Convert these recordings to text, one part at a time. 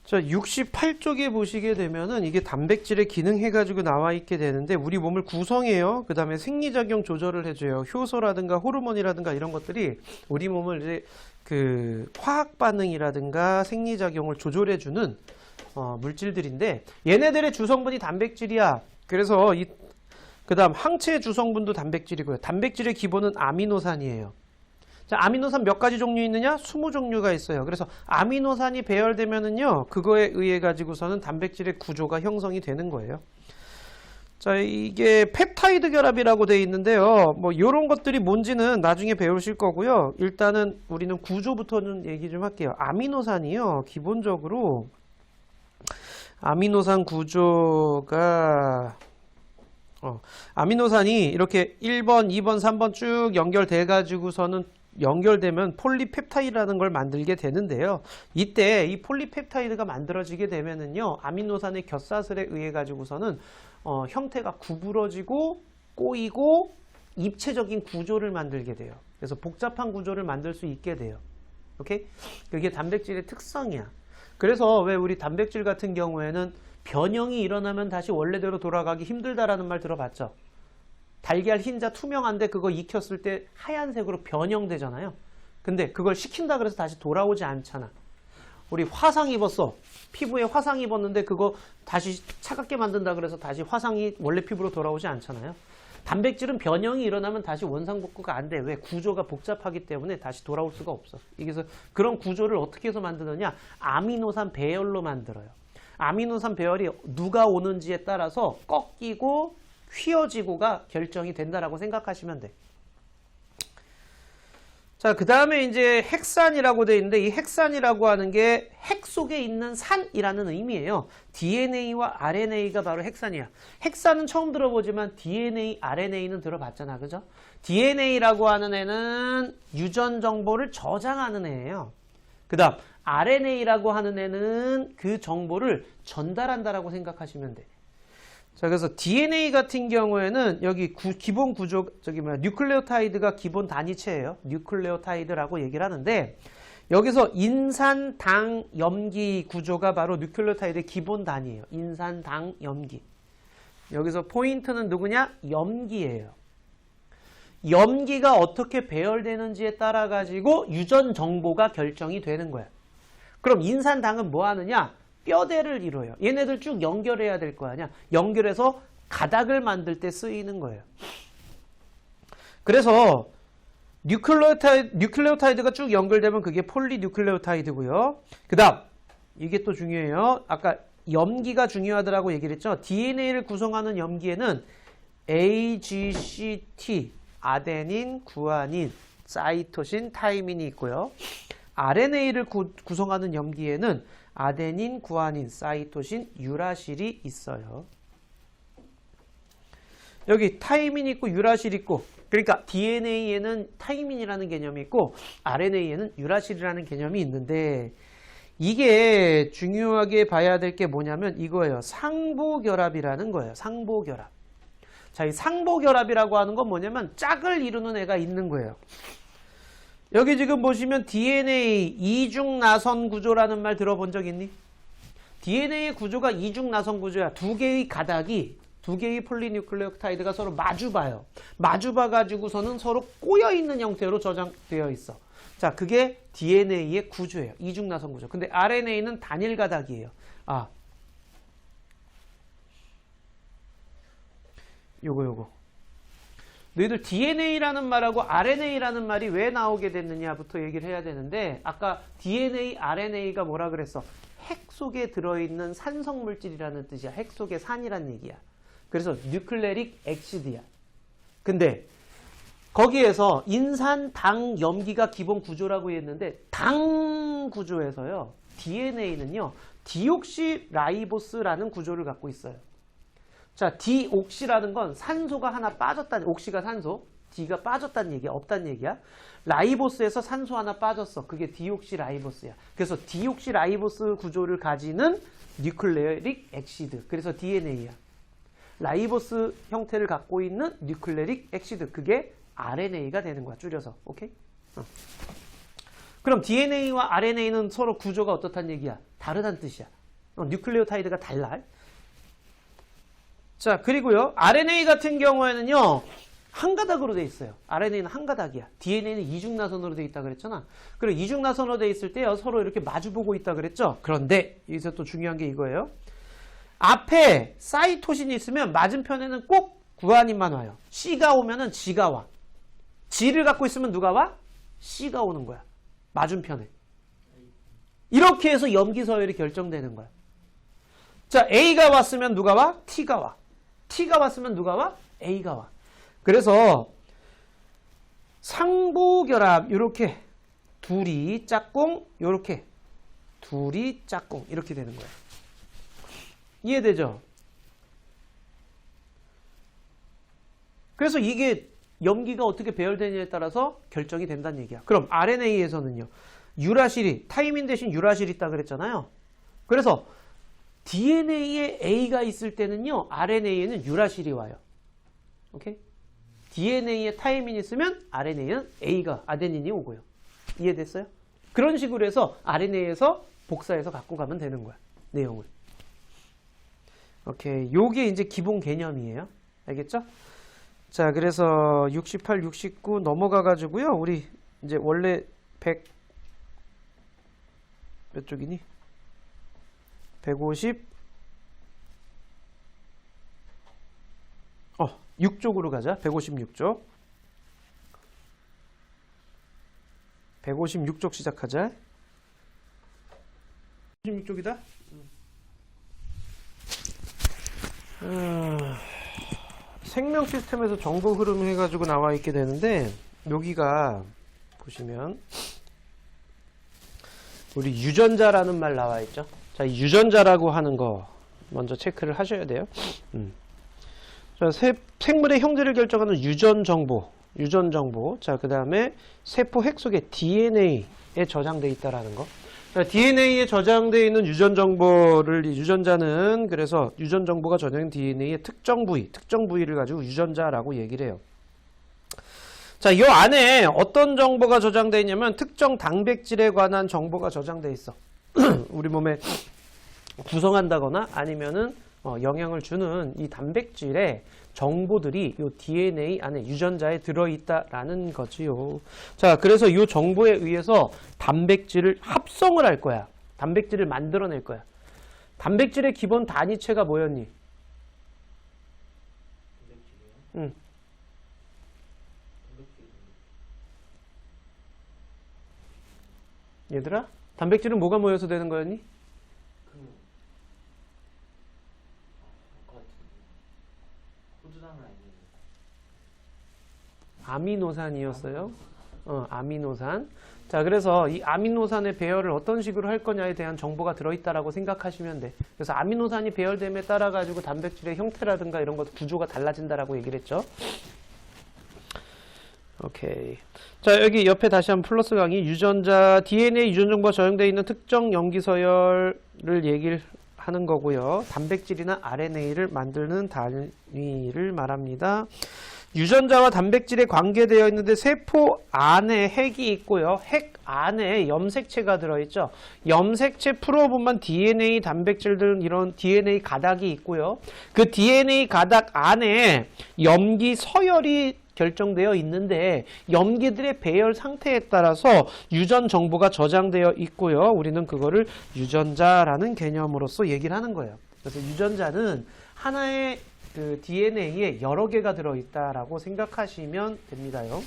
자, 68쪽에 보시게 되면은 이게 단백질의 기능 해가지고 나와 있게 되는데 우리 몸을 구성해요. 그 다음에 생리작용 조절을 해줘요. 효소라든가 호르몬이라든가 이런 것들이 우리 몸을 이제 그 화학 반응이라든가 생리작용을 조절해주는 물질들인데 얘네들의 주성분이 단백질이야. 그래서 그 다음 항체의 주성분도 단백질이고요. 단백질의 기본은 아미노산이에요. 자, 아미노산 몇 가지 종류 있느냐? 20종류가 있어요. 그래서 아미노산이 배열되면은요, 그거에 의해 가지고서는 단백질의 구조가 형성이 되는 거예요. 자, 이게 펩타이드 결합이라고 되어 있는데요. 뭐 이런 것들이 뭔지는 나중에 배우실 거고요. 일단은 우리는 구조부터는 얘기 좀 할게요. 아미노산이요, 기본적으로 아미노산 구조가 아미노산이 이렇게 1번, 2번, 3번 쭉 연결돼 가지고서는 연결되면 폴리펩타이드라는 걸 만들게 되는데요. 이때 이 폴리펩타이드가 만들어지게 되면은요, 아미노산의 겹사슬에 의해 가지고서는 형태가 구부러지고 꼬이고 입체적인 구조를 만들게 돼요. 그래서 복잡한 구조를 만들 수 있게 돼요. 오케이? 그게 단백질의 특성이야. 그래서 왜 우리 단백질 같은 경우에는 변형이 일어나면 다시 원래대로 돌아가기 힘들다라는 말 들어봤죠? 달걀 흰자 투명한데 그거 익혔을 때 하얀색으로 변형되잖아요. 근데 그걸 식힌다 그래서 다시 돌아오지 않잖아. 우리 화상 입었어. 피부에 화상 입었는데 그거 다시 차갑게 만든다 그래서 다시 화상이 원래 피부로 돌아오지 않잖아요. 단백질은 변형이 일어나면 다시 원상복구가 안 돼. 왜? 구조가 복잡하기 때문에 다시 돌아올 수가 없어. 그래서 그런 구조를 어떻게 해서 만드느냐? 아미노산 배열로 만들어요. 아미노산 배열이 누가 오는지에 따라서 꺾이고 휘어지고가 결정이 된다라고 생각하시면 돼. 자, 그 다음에 이제 핵산이라고 되어 있는데 이 핵산이라고 하는 게 핵 속에 있는 산이라는 의미예요. DNA와 RNA가 바로 핵산이야. 핵산은 처음 들어보지만 DNA, RNA는 들어봤잖아. 그죠? DNA라고 하는 애는 유전 정보를 저장하는 애예요. 그 다음 RNA라고 하는 애는 그 정보를 전달한다라고 생각하시면 돼. 자, 그래서 DNA 같은 경우에는 여기 기본 구조, 뉴클레오타이드가 기본 단위체예요. 뉴클레오타이드라고 얘기를 하는데 여기서 인산, 당, 염기 구조가 바로 뉴클레오타이드의 기본 단위예요. 인산, 당, 염기. 여기서 포인트는 누구냐? 염기예요. 염기가 어떻게 배열되는지에 따라 가지고 유전 정보가 결정이 되는 거야. 그럼 인산, 당은 뭐 하느냐? 뼈대를 이뤄요. 얘네들 쭉 연결해야 될 거 아니야. 연결해서 가닥을 만들 때 쓰이는 거예요. 그래서 뉴클레오타이드가 쭉 연결되면 그게 폴리뉴클레오타이드고요. 그 다음 이게 또 중요해요. 아까 염기가 중요하다고 얘기를 했죠. DNA를 구성하는 염기에는 AGCT, 아데닌, 구아닌, 사이토신, 타이민이 있고요. RNA를 구성하는 염기에는 아데닌, 구아닌, 사이토신, 유라실이 있어요. 여기 타이민 있고 유라실 있고, 그러니까 DNA에는 타이민이라는 개념이 있고 RNA에는 유라실이라는 개념이 있는데 이게 중요하게 봐야 될 게 뭐냐면 이거예요. 상보결합이라는 거예요. 상보결합. 자, 이 상보결합이라고 하는 건 뭐냐면 짝을 이루는 애가 있는 거예요. 여기 지금 보시면 DNA 이중나선 구조라는 말 들어본 적 있니? DNA의 구조가 이중나선 구조야. 두 개의 가닥이, 두 개의 폴리뉴클레오타이드가 서로 마주봐요. 마주봐가지고서는 서로 꼬여있는 형태로 저장되어 있어. 자, 그게 DNA의 구조예요. 이중나선 구조. 근데 RNA는 단일 가닥이에요. 요거. 너희들 DNA라는 말하고 RNA라는 말이 왜 나오게 됐느냐부터 얘기를 해야 되는데 아까 DNA, RNA가 뭐라 그랬어? 핵 속에 들어있는 산성물질이라는 뜻이야. 핵 속에 산이란 얘기야. 그래서 뉴클레릭 엑시드야. 근데 거기에서 인산, 당, 염기가 기본 구조라고 했는데 당 구조에서요. DNA는요. 디옥시라이보스라는 구조를 갖고 있어요. 자, 디옥시라는 건 산소가 하나 빠졌다는, 옥시가 산소, D가 빠졌다는 얘기야, 없다는 얘기야. 라이보스에서 산소 하나 빠졌어. 그게 디옥시라이보스야. 그래서 디옥시라이보스 구조를 가지는 뉴클레릭 엑시드. 그래서 DNA야. 라이보스 형태를 갖고 있는 뉴클레릭 엑시드. 그게 RNA가 되는 거야, 줄여서. 오케이? 그럼 DNA와 RNA는 서로 구조가 어떻다는 얘기야? 다르다는 뜻이야. 뉴클레오타이드가 달라. 자, 그리고요. RNA 같은 경우에는요. 한 가닥으로 돼 있어요. RNA는 한 가닥이야. DNA는 이중나선으로 돼 있다 그랬잖아. 그리고 이중나선으로 돼 있을 때요. 서로 이렇게 마주보고 있다 그랬죠. 그런데 여기서 또 중요한 게 이거예요. 앞에 사이토신이 있으면 맞은편에는 꼭 구아닌만 와요. C가 오면은 G가 와. G를 갖고 있으면 누가 와? C가 오는 거야. 맞은편에. 이렇게 해서 염기 서열이 결정되는 거야. 자, A가 왔으면 누가 와? T가 와. T가 왔으면 누가 와? A가 와. 그래서 상부결합 이렇게 둘이 짝꿍 이렇게 둘이 짝꿍 이렇게 되는 거야. 이해되죠? 그래서 이게 염기가 어떻게 배열되느냐에 따라서 결정이 된다는 얘기야. 그럼 RNA에서는요. 유라실이 타이민 대신 유라실이 있다 그랬잖아요. 그래서 DNA에 A가 있을 때는요. RNA에는 유라실이 와요. 오케이? DNA에 타이민이 있으면 RNA는 A가 아데닌이 오고요. 이해됐어요? 그런 식으로 해서 RNA에서 복사해서 갖고 가면 되는 거야. 내용을. 오케이. 요게 이제 기본 개념이에요. 알겠죠? 자, 그래서 68, 69 넘어가 가지고요. 우리 이제 원래 100 몇 쪽이니? 150 6쪽으로 가자. 156쪽. 156쪽 시작하자. 156쪽이다? 생명 시스템에서 정보 흐름 해가지고 나와 있게 되는데, 여기가 보시면 우리 유전자라는 말 나와 있죠. 자, 이 유전자라고 하는 거 먼저 체크를 하셔야 돼요. 자, 생물의 형질을 결정하는 유전 정보. 자, 그 다음에 세포 핵 속에 DNA에 저장되어 있다라는 거. DNA에 저장되어 있는 유전 정보를 유전자는 그래서 유전 정보가 저장된 DNA의 특정 부위를 가지고 유전자라고 얘기를 해요. 자, 이 안에 어떤 정보가 저장되어 있냐면 특정 단백질에 관한 정보가 저장되어 있어. 우리 몸에 구성한다거나 아니면은 영향을 주는 이 단백질의 정보들이 이 DNA 안에 유전자에 들어있다라는 거지요. 자, 그래서 이 정보에 의해서 단백질을 합성을 할 거야. 단백질을 만들어낼 거야. 단백질의 기본 단위체가 뭐였니? 응. 얘들아? 단백질은 뭐가 모여서 되는 거였니? 아미노산이었어요. 아미노산. 자, 그래서 이 아미노산의 배열을 어떤 식으로 할 거냐에 대한 정보가 들어있다라고 생각하시면 돼. 그래서 아미노산이 배열됨에 따라 가지고 단백질의 형태라든가 이런 것 구조가 달라진다라고 얘기를 했죠. 오케이. 자, 여기 옆에 다시 한번 플러스 강의 유전자 DNA 유전 정보가 저장되어 있는 특정 염기 서열을 얘기를 하는 거고요. 단백질이나 RNA를 만드는 단위를 말합니다. 유전자와 단백질에 관계되어 있는데 세포 안에 핵이 있고요. 핵 안에 염색체가 들어있죠. 염색체 프로브만 DNA 단백질들은 이런 DNA 가닥이 있고요. 그 DNA 가닥 안에 염기 서열이 결정되어 있는데 염기들의 배열 상태에 따라서 유전 정보가 저장되어 있고요. 우리는 그거를 유전자라는 개념으로서 얘기를 하는 거예요. 그래서 유전자는 하나의 그 DNA에 여러 개가 들어있다라고 생각하시면 됩니다요.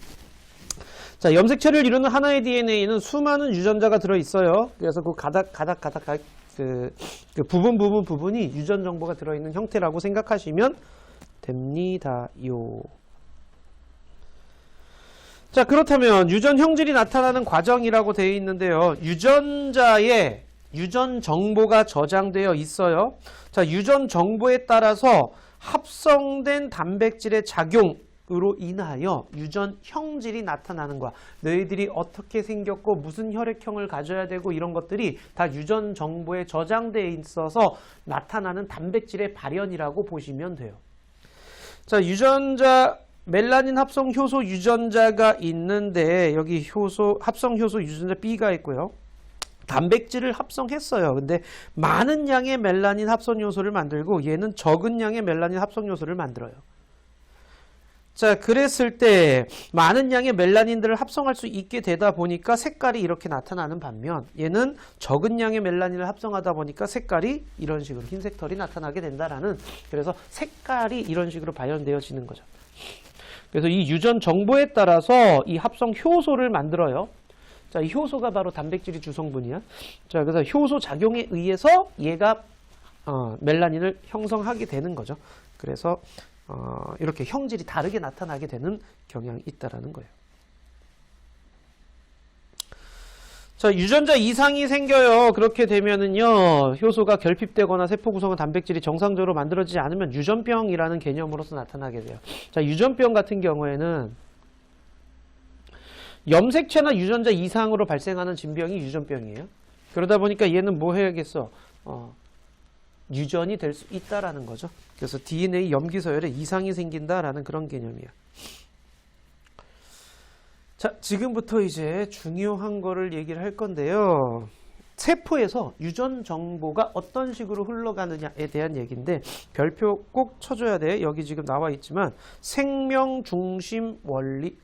자, 염색체를 이루는 하나의 DNA는 수많은 유전자가 들어있어요. 그래서 그 가닥 그 부분이 유전 정보가 들어있는 형태라고 생각하시면 됩니다요. 자, 그렇다면 유전 형질이 나타나는 과정이라고 되어 있는데요. 유전자에 유전 정보가 저장되어 있어요. 자, 유전 정보에 따라서 합성된 단백질의 작용으로 인하여 유전 형질이 나타나는 거야. 너희들이 어떻게 생겼고 무슨 혈액형을 가져야 되고 이런 것들이 다 유전 정보에 저장되어 있어서 나타나는 단백질의 발현이라고 보시면 돼요. 자, 유전자 멜라닌 합성 효소 유전자가 있는데 여기 합성 효소 유전자 B가 있고요. 단백질을 합성했어요. 근데 많은 양의 멜라닌 합성 요소를 만들고 얘는 적은 양의 멜라닌 합성 요소를 만들어요. 자, 그랬을 때 많은 양의 멜라닌들을 합성할 수 있게 되다 보니까 색깔이 이렇게 나타나는 반면 얘는 적은 양의 멜라닌을 합성하다 보니까 색깔이 이런 식으로 흰색 털이 나타나게 된다라는, 그래서 색깔이 이런 식으로 발현되어지는 거죠. 그래서 이 유전 정보에 따라서 이 합성 효소를 만들어요. 자, 이 효소가 바로 단백질이 주성분이야. 자, 그래서 효소 작용에 의해서 얘가 멜라닌을 형성하게 되는 거죠. 그래서 이렇게 형질이 다르게 나타나게 되는 경향이 있다라는 거예요. 자, 유전자 이상이 생겨요. 그렇게 되면은요, 효소가 결핍되거나 세포 구성원 단백질이 정상적으로 만들어지지 않으면 유전병이라는 개념으로서 나타나게 돼요. 자, 유전병 같은 경우에는 염색체나 유전자 이상으로 발생하는 진병이 유전병이에요. 그러다 보니까 얘는 뭐 해야겠어? 유전이 될 수 있다라는 거죠. 그래서 DNA 염기 서열에 이상이 생긴다라는 그런 개념이야. 자, 지금부터 이제 중요한 거를 얘기를 할 건데요. 세포에서 유전 정보가 어떤 식으로 흘러가느냐에 대한 얘기인데, 별표 꼭 쳐줘야 돼. 여기 지금 나와 있지만 생명 중심 원리,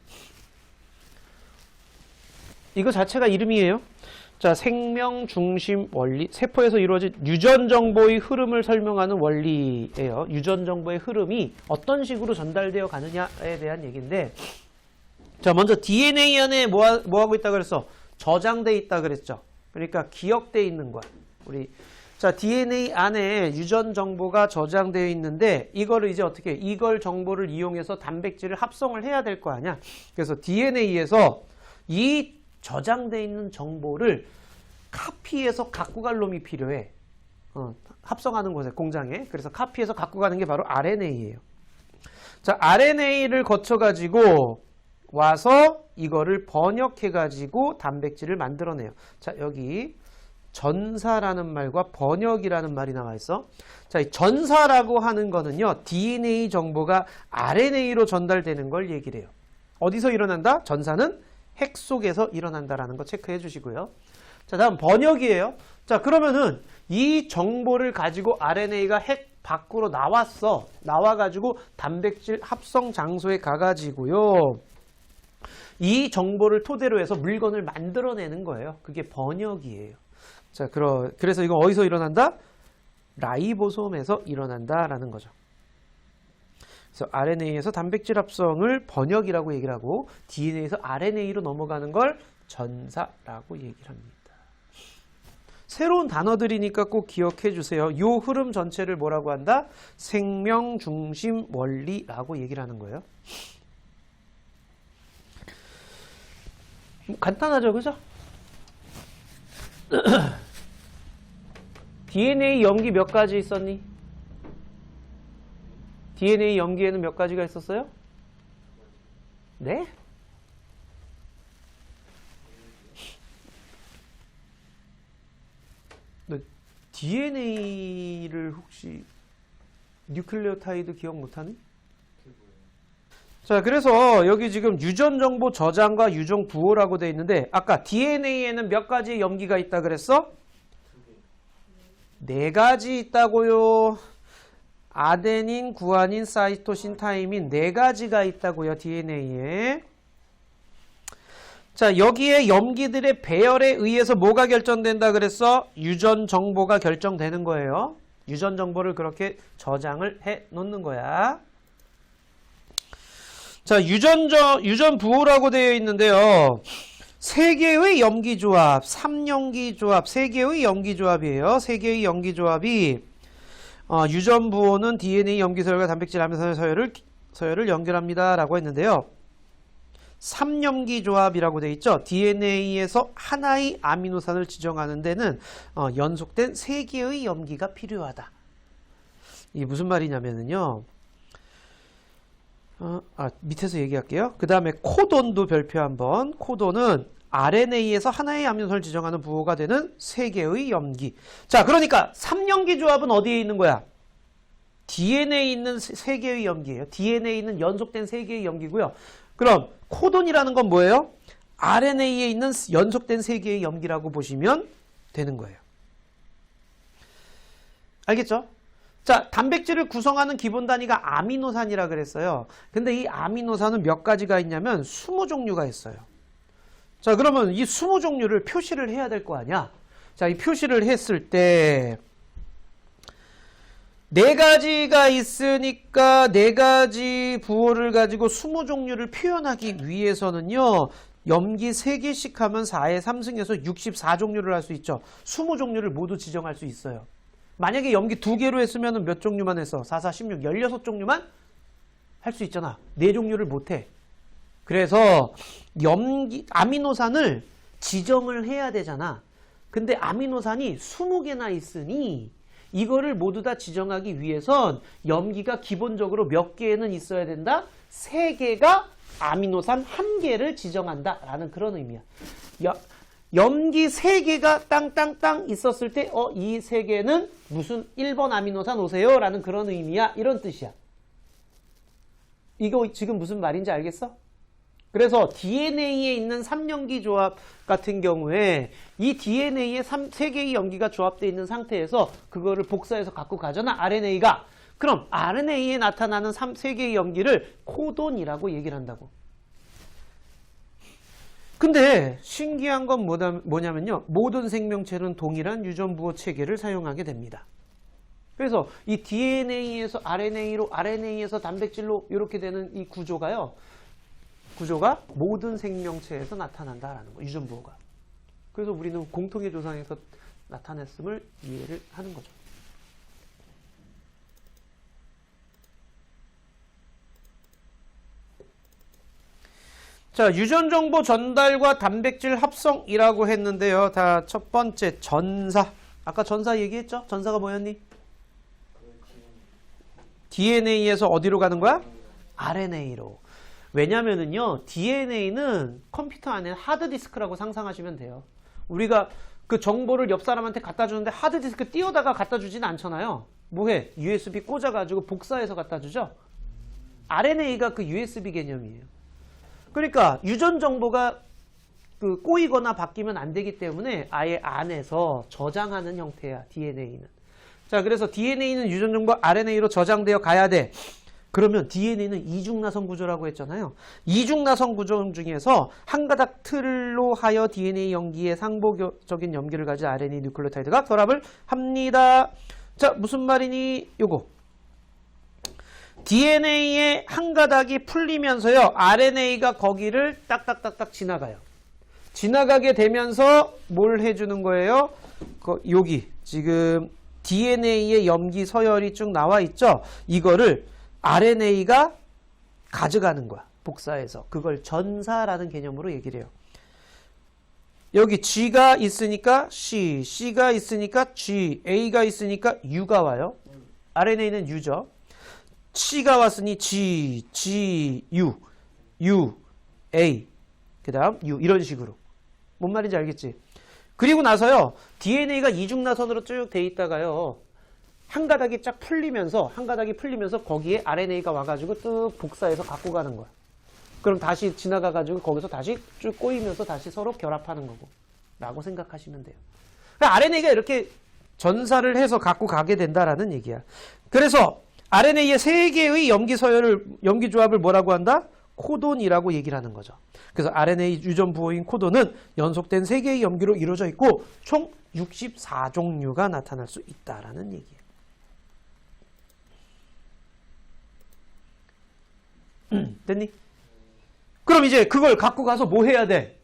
이거 자체가 이름이에요. 자, 생명 중심 원리, 세포에서 이루어진 유전 정보의 흐름을 설명하는 원리예요. 유전 정보의 흐름이 어떤 식으로 전달되어 가느냐에 대한 얘기인데, 자, 먼저 DNA 안에 뭐 하고 있다 그랬어? 저장돼 있다 그랬죠. 그러니까 기억돼 있는 거야. 자, DNA 안에 유전 정보가 저장되어 있는데, 이거를 이제 어떻게, 이걸 정보를 이용해서 단백질을 합성을 해야 될 거 아니야. 그래서 DNA에서 이 저장되어 있는 정보를 카피해서 갖고 갈 놈이 필요해. 합성하는 곳에, 공장에. 그래서 카피해서 갖고 가는 게 바로 RNA예요. 자, RNA를 거쳐가지고 와서 이거를 번역해가지고 단백질을 만들어내요. 자, 여기 전사라는 말과 번역이라는 말이 나와 있어. 자, 이 전사라고 하는 거는요, DNA 정보가 RNA로 전달되는 걸 얘기를 해요. 어디서 일어난다? 전사는 핵 속에서 일어난다라는 거 체크해 주시고요. 자, 다음 번역이에요. 자, 그러면은 이 정보를 가지고 RNA가 핵 밖으로 나왔어. 나와가지고 단백질 합성 장소에 가가지고요, 이 정보를 토대로 해서 물건을 만들어내는 거예요. 그게 번역이에요. 자, 그래서 이거 어디서 일어난다? 라이보솜에서 일어난다라는 거죠. 그래서 RNA에서 단백질 합성을 번역이라고 얘기를 하고, DNA에서 RNA로 넘어가는 걸 전사라고 얘기를 합니다. 새로운 단어들이니까 꼭 기억해 주세요. 이 흐름 전체를 뭐라고 한다? 생명 중심 원리라고 얘기를 하는 거예요. 간단하죠, 그죠? DNA 염기 몇 가지 있었니? DNA 염기에는 몇 가지가 있었어요? 네? DNA를 혹시 뉴클레오타이드 기억 못하니? 자, 그래서 여기 지금 유전 정보 저장과 유전 부호라고 되어 있는데, 아까 DNA에는 몇 가지의 염기가 있다 그랬어? 4가지 있다고요. 아데닌, 구아닌, 사이토신, 타이민 4가지가 있다고요, DNA에. 자, 여기에 염기들의 배열에 의해서 뭐가 결정된다 그랬어? 유전 정보가 결정되는 거예요. 유전 정보를 그렇게 저장을 해 놓는 거야. 자, 유전 부호라고 되어 있는데요. 3개의 염기 조합, 3염기 조합, 3개의 염기 조합이에요. 3개의 염기 조합이 유전 부호는 DNA 염기 서열과 단백질 아미노산 서열을 연결합니다 라고 했는데요. 3염기 조합이라고 되어 있죠. DNA에서 하나의 아미노산을 지정하는 데는 연속된 3개의 염기가 필요하다. 이게 무슨 말이냐면요. 밑에서 얘기할게요. 그 다음에 코돈도 별표 한번. 코돈은 RNA에서 하나의 아미노산을 지정하는 부호가 되는 3개의 염기. 자, 그러니까 3염기 조합은 어디에 있는 거야? DNA에 있는 3개의 염기예요. DNA에 있는 연속된 3개의 염기고요. 그럼 코돈이라는 건 뭐예요? RNA에 있는 연속된 3개의 염기라고 보시면 되는 거예요. 알겠죠? 자, 단백질을 구성하는 기본 단위가 아미노산이라 그랬어요. 근데 이 아미노산은 몇 가지가 있냐면 20종류가 있어요. 자, 그러면 이 20종류를 표시를 해야 될 거 아니야? 자, 이 표시를 했을 때 네 가지가 있으니까 네 가지 부호를 가지고 20종류를 표현하기 위해서는요. 염기 3개씩 하면 4의 3승에서 64종류를 할 수 있죠. 20종류를 모두 지정할 수 있어요. 만약에 염기 2개로 했으면 몇 종류만 했어? 4, 4, 16, 16종류만 할 수 있잖아. 4종류를 못해. 그래서 아미노산을 지정을 해야 되잖아. 근데 아미노산이 20개나 있으니 이거를 모두 다 지정하기 위해선 염기가 기본적으로 몇 개는 있어야 된다? 3개가 아미노산 1개를 지정한다 라는 그런 의미야. 염기 3개가 땅땅땅 있었을 때 이 3개는 무슨 1번 아미노산 오세요 라는 그런 의미야. 이런 뜻이야. 이거 지금 무슨 말인지 알겠어? 그래서 DNA에 있는 3염기 조합 같은 경우에 이 DNA에 3개의 염기가 조합되어 있는 상태에서 그거를 복사해서 갖고 가잖아. RNA가. 그럼 RNA에 나타나는 3개의 염기를 코돈이라고 얘기를 한다고. 근데 신기한 건 뭐냐면요. 모든 생명체는 동일한 유전부호 체계를 사용하게 됩니다. 그래서 이 DNA에서 RNA로, RNA에서 단백질로 이렇게 되는 이 구조가 모든 생명체에서 나타난다라는 거, 유전부호가. 그래서 우리는 공통의 조상에서 나타났음을 이해를 하는 거죠. 자, 유전정보 전달과 단백질 합성이라고 했는데요. 다 첫 번째 전사. 아까 전사 얘기했죠? 전사가 뭐였니? DNA에서 어디로 가는 거야? RNA로. 왜냐면은요, DNA는 컴퓨터 안에 하드디스크라고 상상하시면 돼요. 우리가 그 정보를 옆 사람한테 갖다 주는데 하드디스크 띄워다가 갖다 주진 않잖아요. 뭐해? USB 꽂아가지고 복사해서 갖다 주죠? RNA가 그 USB 개념이에요. 그러니까 유전 정보가 꼬이거나 바뀌면 안 되기 때문에 아예 안에서 저장하는 형태야, DNA는. 자, 그래서 DNA는 유전 정보 RNA로 저장되어 가야 돼. 그러면 DNA는 이중나선 구조라고 했잖아요. 이중나선 구조 중에서 한 가닥 틀로 하여 DNA 염기의 상보적인 염기를 가진 RNA 뉴클레오타이드가 결합을 합니다. 자, 무슨 말이니? 요거. DNA의 한 가닥이 풀리면서요. RNA가 거기를 딱딱딱딱 지나가요. 지나가게 되면서 뭘 해주는 거예요? 여기 지금 DNA의 염기 서열이 쭉 나와 있죠? 이거를 RNA가 가져가는 거야. 복사해서. 그걸 전사라는 개념으로 얘기를 해요. 여기 G가 있으니까 C, C가 있으니까 G, A가 있으니까 U가 와요. RNA는 U죠. C가 왔으니 G, G, U, U, A, 그 다음 U 이런 식으로. 뭔 말인지 알겠지? 그리고 나서요. DNA가 이중나선으로 쭉 돼 있다가요. 한 가닥이 쫙 풀리면서 거기에 RNA가 와가지고 뚝 복사해서 갖고 가는 거야. 그럼 다시 지나가가지고 거기서 다시 쭉 꼬이면서 다시 서로 결합하는 거고 라고 생각하시면 돼요. 그러니까 RNA가 이렇게 전사를 해서 갖고 가게 된다라는 얘기야. 그래서 RNA의 3개의 염기 조합을 뭐라고 한다? 코돈이라고 얘기를 하는 거죠. 그래서 RNA 유전부호인 코돈은 연속된 3개의 염기로 이루어져 있고 총 64종류가 나타날 수 있다라는 얘기예요. 됐니? 그럼 이제 그걸 갖고 가서 뭐 해야 돼?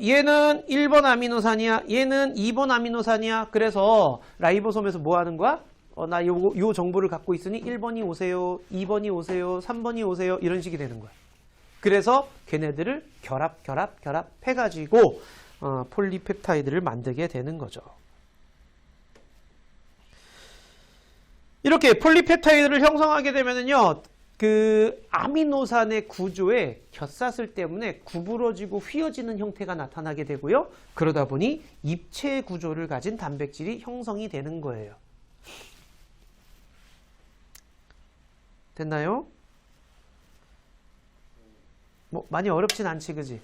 얘는 1번 아미노산이야. 얘는 2번 아미노산이야. 그래서 라이보솜에서 뭐 하는 거야? 나 요 정보를 갖고 있으니 1번이 오세요. 2번이 오세요. 3번이 오세요. 이런 식이 되는 거야. 그래서 걔네들을 결합 해가지고 폴리펩타이드를 만들게 되는 거죠. 이렇게 폴리펩타이드를 형성하게 되면은요. 그 아미노산의 구조에 겹사슬 때문에 구부러지고 휘어지는 형태가 나타나게 되고요. 그러다 보니 입체 구조를 가진 단백질이 형성이 되는 거예요. 됐나요? 뭐 많이 어렵진 않지, 그지?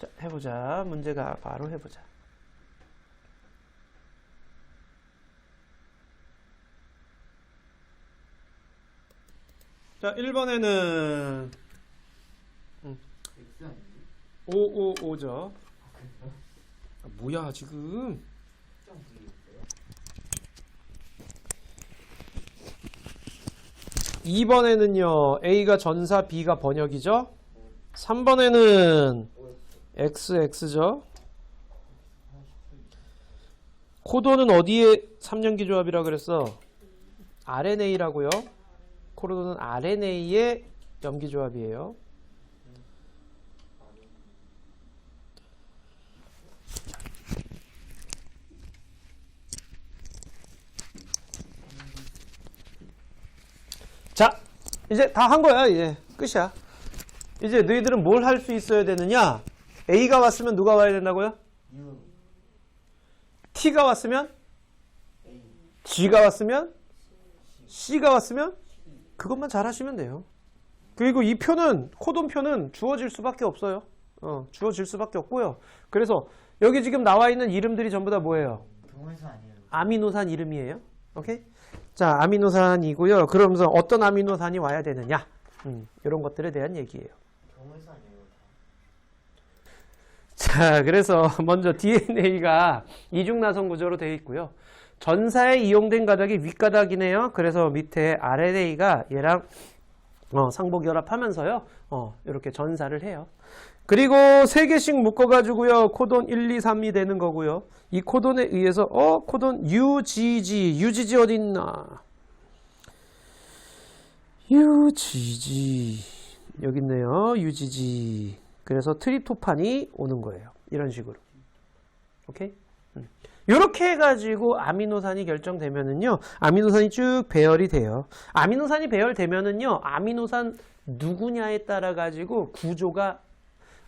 자, 해보자. 문제가 바로 해보자. 자, 1번에는 555죠. 아, 뭐야 지금. 2번에는요 A가 전사 B가 번역이죠. 3번에는 XX죠. 코도는 어디에 3연기 조합이라 그랬어? RNA라고요. 코도는 RNA의 염기 조합이에요. 자, 이제 다 한 거야. 이제 끝이야. 이제 너희들은 뭘 할 수 있어야 되느냐? A가 왔으면 누가 와야 된다고요? T가 왔으면? G가 왔으면? C가 왔으면? 그것만 잘 하시면 돼요. 그리고 이 표는, 코돈표는 주어질 수밖에 없어요. 주어질 수밖에 없고요. 그래서 여기 지금 나와 있는 이름들이 전부 다 뭐예요? 동호회사 아니에요. 아미노산 이름이에요. 오케이? 자, 아미노산이고요. 그러면서 어떤 아미노산이 와야 되느냐? 이런 것들에 대한 얘기예요. 동호회사 아니에요. 자, 그래서 먼저 DNA가 이중나선 구조로 되어 있고요. 전사에 이용된 가닥이 윗가닥이네요. 그래서 밑에 RNA가 얘랑 상복결합하면서요. 이렇게 전사를 해요. 그리고 3개씩 묶어가지고요. 코돈 1, 2, 3이 되는 거고요. 이 코돈에 의해서 코돈 UGG 어디 있나? UGG 여기 있네요. UGG. 그래서 트립토판이 오는 거예요. 이런 식으로. 오케이? 이렇게 해가지고 아미노산이 결정되면은요, 아미노산이 쭉 배열이 돼요. 아미노산이 배열되면은요, 아미노산 누구냐에 따라 가지고 구조가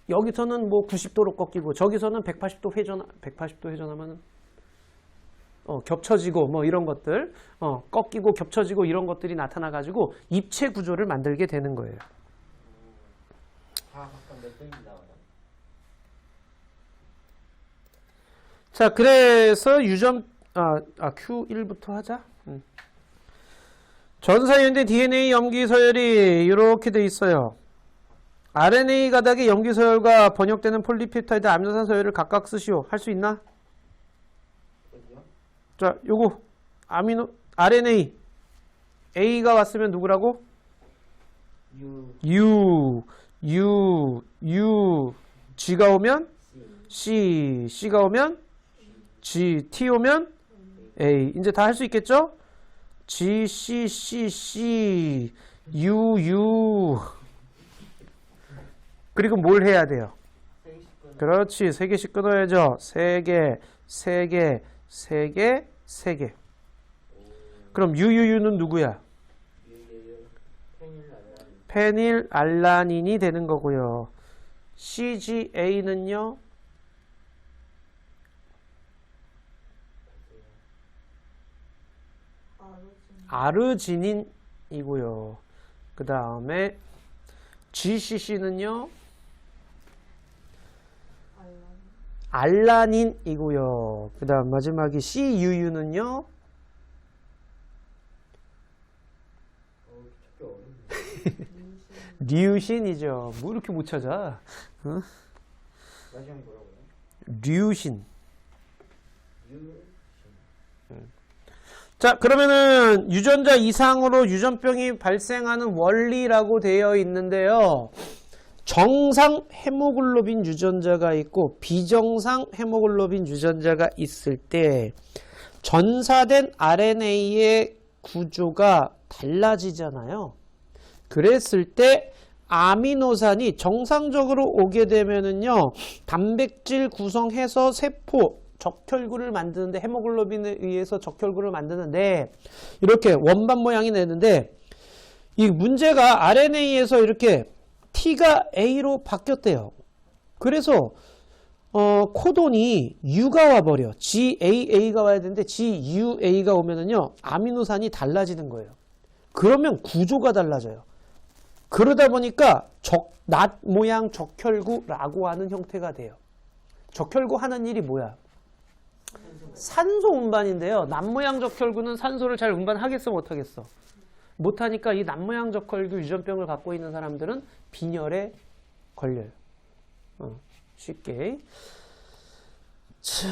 여기서는 뭐 90도로 꺾이고 저기서는 180도 회전하면은 겹쳐지고 뭐 이런 것들, 꺾이고 겹쳐지고 이런 것들이 나타나 가지고 입체 구조를 만들게 되는 거예요. 각각 몇 등이 나와요? 자, 그래서 Q1부터 하자. 전사연대 DNA 염기 서열이 이렇게 돼 있어요. RNA 가닥의 염기 서열과 번역되는 폴리펩타이드 아미노산 서열을 각각 쓰시오. 할 수 있나? 어디요? 자, 요거 RNA A가 왔으면 누구라고? U G가 오면 C가 오면 G, T 오면 A. 이제 다 할 수 있겠죠? G, C, U. 그리고 뭘 해야 돼요? 그렇지. 3개씩 끊어야죠. 3개. 그럼 UUU는 누구야? 페닐알라닌이 되는 거고요. CGA는요? 아르지닌이고요. 그 다음에 GCC는요? 알라닌이고요. 그 다음 마지막이 CUU는요? 류신이죠. 뭐 이렇게 못 찾아? 마지막에 뭐라고요? 류신. 자, 그러면은 유전자 이상으로 유전병이 발생하는 원리라고 되어 있는데요. 정상 헤모글로빈 유전자가 있고 비정상 헤모글로빈 유전자가 있을 때 전사된 RNA의 구조가 달라지잖아요. 그랬을 때 아미노산이 정상적으로 오게 되면은요, 단백질 구성해서 세포 적혈구를 만드는데, 헤모글로빈에 의해서 적혈구를 만드는데 이렇게 원반 모양이 되는데, 이 문제가 RNA에서 이렇게 T가 A로 바뀌었대요. 그래서 코돈이 U가 와버려. GAA가 와야 되는데 GUA가 오면은요, 아미노산이 달라지는 거예요. 그러면 구조가 달라져요. 그러다 보니까 낫 모양 적혈구라고 하는 형태가 돼요. 적혈구 하는 일이 뭐야? 산소 운반인데요. 낫 모양 적혈구는 산소를 잘 운반하겠어, 못하겠어? 못하니까 이 낫 모양 적혈구 유전병을 갖고 있는 사람들은 빈혈에 걸려요. 쉽게. 자,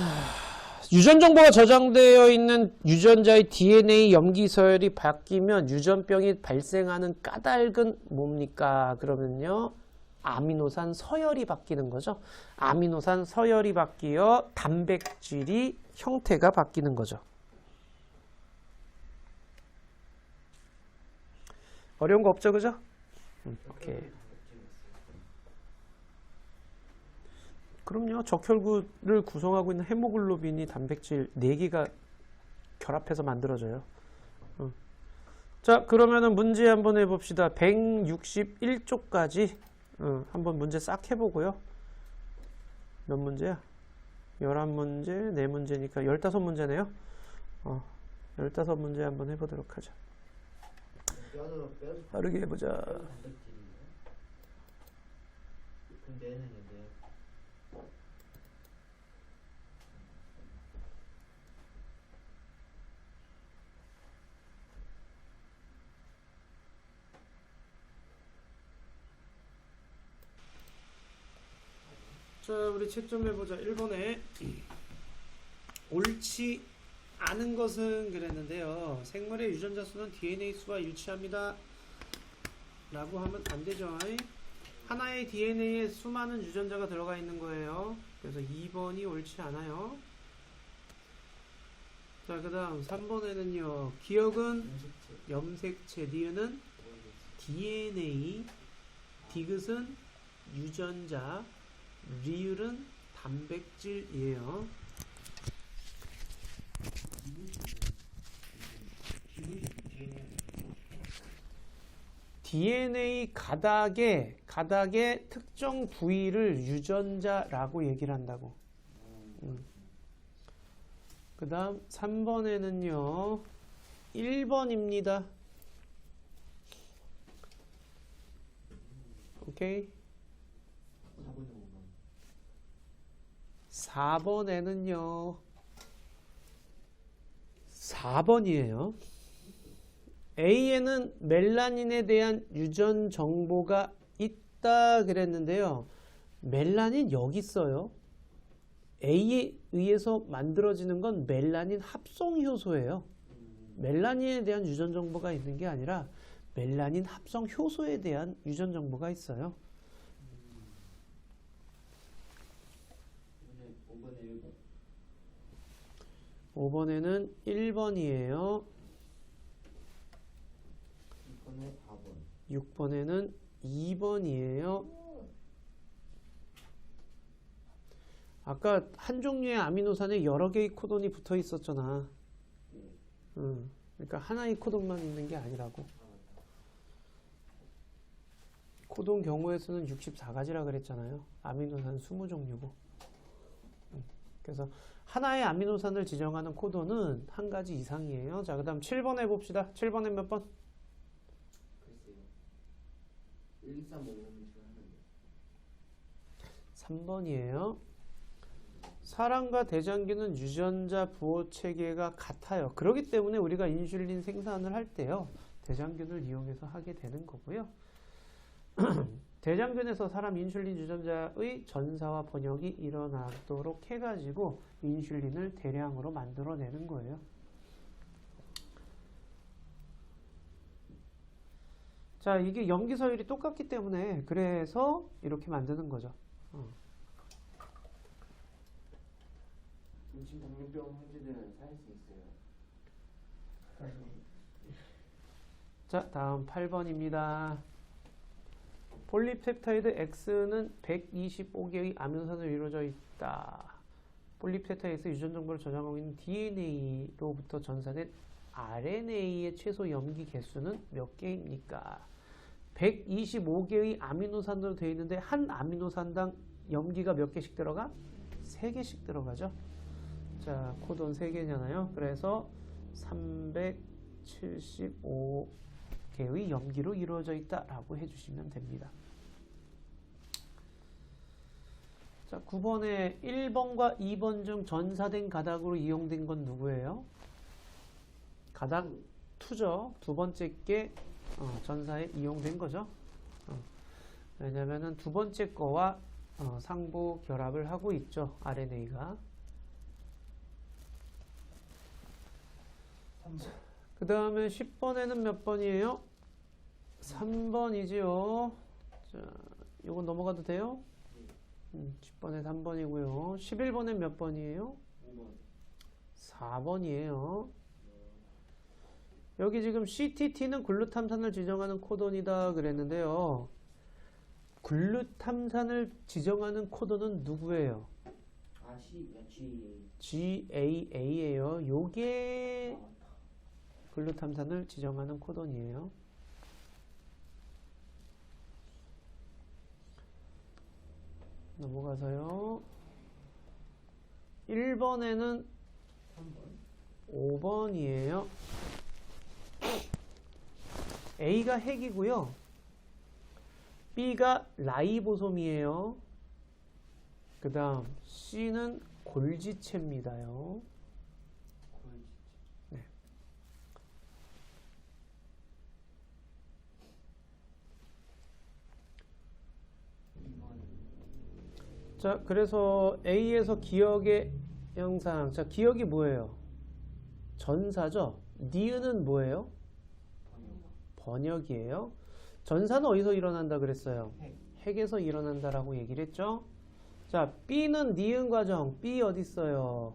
유전 정보가 저장되어 있는 유전자의 DNA 염기 서열이 바뀌면 유전병이 발생하는 까닭은 뭡니까? 그러면요, 아미노산 서열이 바뀌는 거죠. 아미노산 서열이 바뀌어 단백질이 형태가 바뀌는 거죠. 어려운 거 없죠, 그죠? 오케이. 그럼요. 적혈구를 구성하고 있는 헤모글로빈이 단백질 4개가 결합해서 만들어져요. 자, 그러면은 문제 한번 해봅시다. 161쪽까지 한번 문제 싹 해보고요. 몇 문제야? 11문제, 4문제니까 15문제네요. 15문제 한번 해보도록 하죠. 빠르게 해보자. 근데 얘는 왜? 자, 우리 책 좀 해보자. 1번에 옳지 않은 것은 그랬는데요. 생물의 유전자 수는 DNA 수와 일치합니다. 라고 하면 안 되죠. 하나의 DNA에 수많은 유전자가 들어가 있는 거예요. 그래서 2번이 옳지 않아요. 자, 그 다음 3번에는요. 기억은 염색체, 니은은 DNA, 디귿은 유전자, 리을은 단백질이에요. DNA 가닥의 특정 부위를 유전자라고 얘기를 한다고. 그 다음 3번에는요. 1번입니다. 오케이. 4번에는요. 4번이에요. A에는 멜라닌에 대한 유전 정보가 있다 그랬는데요. 멜라닌 여기 있어요. A에 의해서 만들어지는 건 멜라닌 합성 효소예요. 멜라닌에 대한 유전 정보가 있는 게 아니라 멜라닌 합성 효소에 대한 유전 정보가 있어요. 5번에는 1번이에요. 6번에는 2번이에요. 아까 한 종류의 아미노산에 여러 개의 코돈이 붙어 있었잖아. 그러니까 하나의 코돈만 있는 게 아니라고. 코돈 경우의 수는 64가지라 그랬잖아요. 아미노산 20종류고. 그래서 하나의 아미노산을 지정하는 코돈은 한 가지 이상이에요. 자, 그 다음 7번 해봅시다. 7번에 몇 번? 글쎄요. 1235 3번이에요. 사람과 대장균은 유전자 부호 체계가 같아요. 그렇기 때문에 우리가 인슐린 생산을 할 때요. 대장균을 이용해서 하게 되는 거고요. 대장균에서 사람 인슐린 유전자의 전사와 번역이 일어나도록 해가지고 인슐린을 대량으로 만들어내는 거예요. 자, 이게 염기 서열이 똑같기 때문에 그래서 이렇게 만드는 거죠. 임신당뇨병 환자들은 살 수 있어요? 자, 다음 8번입니다. 폴리펩타이드 X는 125개의 아미노산으로 이루어져 있다. 폴리펩타이드 유전 정보를 저장하고 있는 DNA로부터 전사된 RNA의 최소 염기 개수는 몇 개입니까? 125개의 아미노산으로 되어 있는데 한 아미노산당 염기가 몇 개씩 들어가? 3개씩 들어가죠. 자, 코돈 3개잖아요. 그래서 375 개의 염기로 이루어져 있다라고 해주시면 됩니다. 자, 9번에 1번과 2번 중 전사된 가닥으로 이용된 건 누구예요? 가닥 2죠. 두 번째 게 전사에 이용된 거죠. 왜냐면은 두 번째 거와 상부 결합을 하고 있죠. RNA가. 그 다음에 10번에는 몇 번이에요? 3번이지요. 자, 요거 넘어가도 돼요? 10번에 3번이고요. 11번에 몇 번이에요? 4번이에요. 여기 지금 CTT는 글루탐산을 지정하는 코돈이다 그랬는데요. 글루탐산을 지정하는 코돈은 누구예요? GAA예요. 요게 글루탐산을 지정하는 코돈이에요. 넘어가서요. 1번에는 5번이에요. A가 핵이고요. B가 라이보솜이에요. 그 다음 C는 골지체입니다요. 네. 자, 그래서 A에서 기억의 형상. 자, 기억이 뭐예요? 전사죠. 니은은 뭐예요? 번역이에요. 전사는 어디서 일어난다 그랬어요? 핵에서 일어난다라고 얘기를 했죠. 자, B는 니은 과정. B 어디 있어요?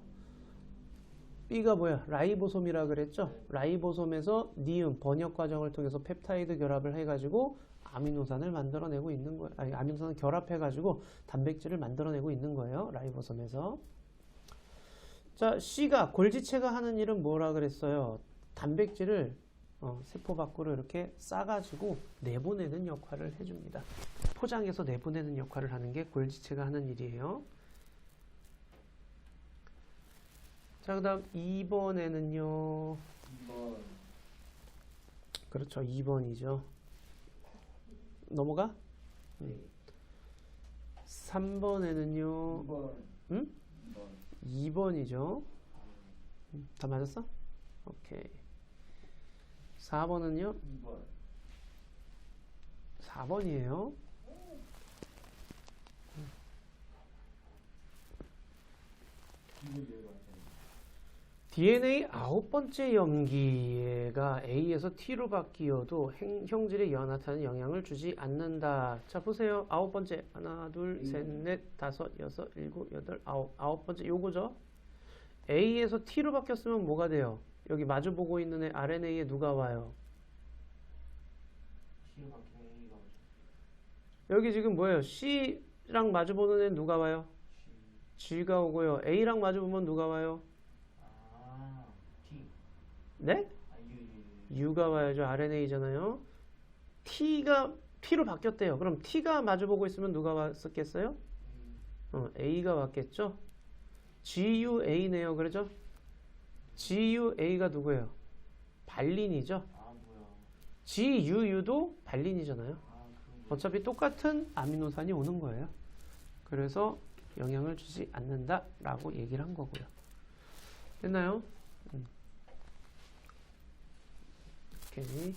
B가 뭐야? 라이보솜이라 그랬죠. 라이보솜에서 니은 번역 과정을 통해서 펩타이드 결합을 해가지고 아미노산을 만들어내고 있는 거예요. 아니, 아미노산을 결합해가지고 단백질을 만들어내고 있는 거예요. 라이보솜에서. 자, C가 골지체가 하는 일은 뭐라 그랬어요? 단백질을 세포 밖으로 이렇게 싸가지고 내보내는 역할을 해줍니다. 포장해서 내보내는 역할을 하는 게 골지체가 하는 일이에요. 자, 그 다음 2번에는요. 2번. 그렇죠. 2번이죠. 넘어가? 3번에는요. 2번. 응? 2번이죠. 다 맞았어? 오케이. 4번은요? 2번. 4번이에요. DNA 9번째 염기가 A에서 T로 바뀌어도 형질에 나타나는 영향을 주지 않는다. 자, 보세요. 9번째. 하나, 둘, 셋, 넷, 다섯, 여섯, 일곱, 여덟, 아홉. 9번째 요거죠. A에서 T로 바뀌었으면 뭐가 돼요? 여기 마주보고 있는 애 RNA에 누가 와요? 여기 지금 뭐예요? C랑 마주보는 애 누가 와요? G가 오고요. A랑 마주보면 누가 와요? 네? U가 와야죠. RNA잖아요. T가 T로 바뀌었대요. 그럼 T가 마주보고 있으면 누가 왔었겠어요? A가 왔겠죠? GUA네요. 그러죠? GUA가 누구예요? 발린이죠? GUU도 발린이잖아요. 어차피 똑같은 아미노산이 오는 거예요. 그래서 영향을 주지 않는다라고 얘기를 한 거고요. 됐나요? 오케이.